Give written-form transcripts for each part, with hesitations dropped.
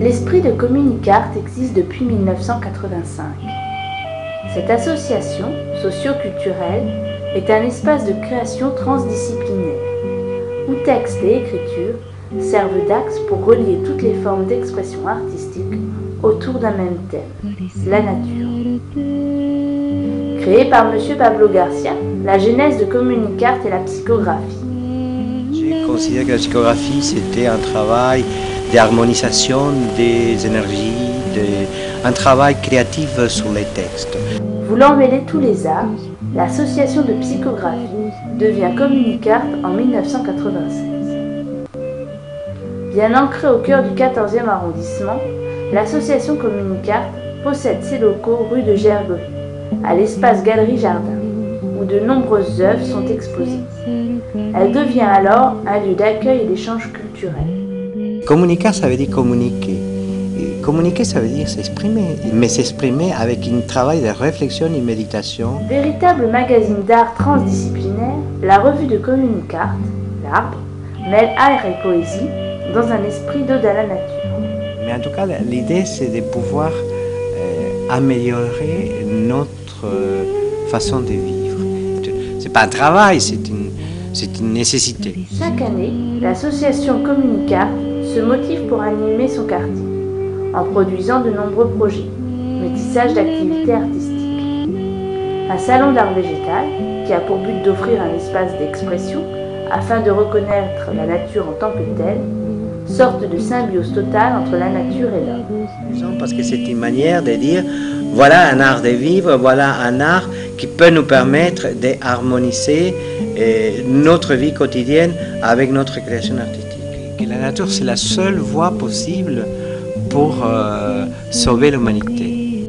L'esprit de Communicart existe depuis 1985. Cette association socio-culturelle est un espace de création transdisciplinaire, où texte et écriture servent d'axe pour relier toutes les formes d'expression artistique autour d'un même thème, la nature. Créé par M. Pablo Garcia, la genèse de Communicart est la psychographie. Je considère que la psychographie, c'était un travail d'harmonisation des énergies, un travail créatif sur les textes. Voulant mêler tous les arts, l'association de psychographie devient Communicart en 1996. Bien ancrée au cœur du 14e arrondissement, l'association Communicart possède ses locaux rue de Gerberie, à l'espace Galerie Jardin, où de nombreuses œuvres sont exposées. Elle devient alors un lieu d'accueil et d'échange culturel. Communicar, ça veut dire communiquer. Et communiquer, ça veut dire s'exprimer, mais s'exprimer avec un travail de réflexion et méditation. Véritable magazine d'art transdisciplinaire, la revue de Communicart, L'Arbre, mêle art et poésie dans un esprit d'ode à la nature. Mais en tout cas, l'idée, c'est de pouvoir améliorer notre façon de vivre. C'est pas un travail, c'est une nécessité. Chaque année, l'association Communicart se motive pour animer son quartier, en produisant de nombreux projets, métissage d'activités artistiques. Un salon d'art végétal, qui a pour but d'offrir un espace d'expression afin de reconnaître la nature en tant que telle, sorte de symbiose totale entre la nature et l'homme. Parce que c'est une manière de dire, voilà un art de vivre, voilà un art qui peut nous permettre d'harmoniser notre vie quotidienne avec notre création artistique. Que la nature, c'est la seule voie possible pour sauver l'humanité.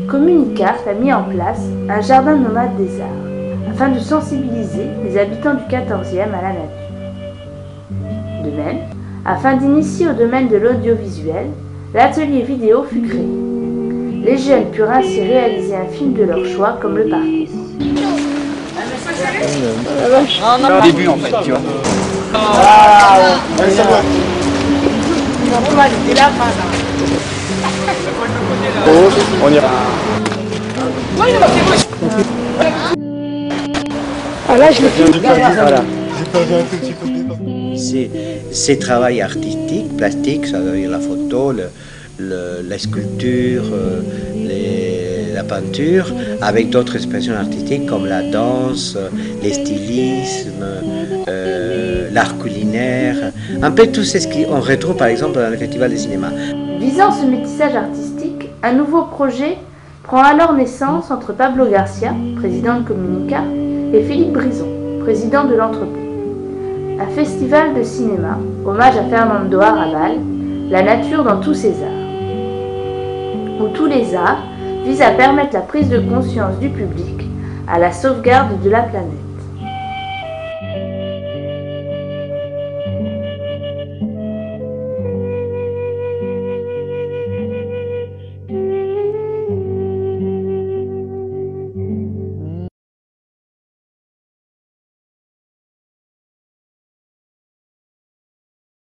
Communicart a mis en place un jardin nomade des arts, afin de sensibiliser les habitants du 14e à la nature. De même, afin d'initier au domaine de l'audiovisuel, l'atelier vidéo fut créé. Les jeunes purent ainsi réaliser un film de leur choix comme le parcours. Au début en fait, tu vois. On ira. Ah là, je l'ai fait. Voilà. Ces travaux artistiques, plastiques, ça veut dire la photo, la sculpture, la peinture, avec d'autres expressions artistiques comme la danse, les stylismes, l'art culinaire, un peu tout ce qu'on retrouve par exemple dans le festival de cinéma. Visant ce métissage artistique, un nouveau projet prend alors naissance entre Pablo Garcia, président de Communicart, et Philippe Brison, président de l'entrepôt. Un festival de cinéma, hommage à Fernando Arrabal, la nature dans tous ses arts. Où tous les arts visent à permettre la prise de conscience du public à la sauvegarde de la planète.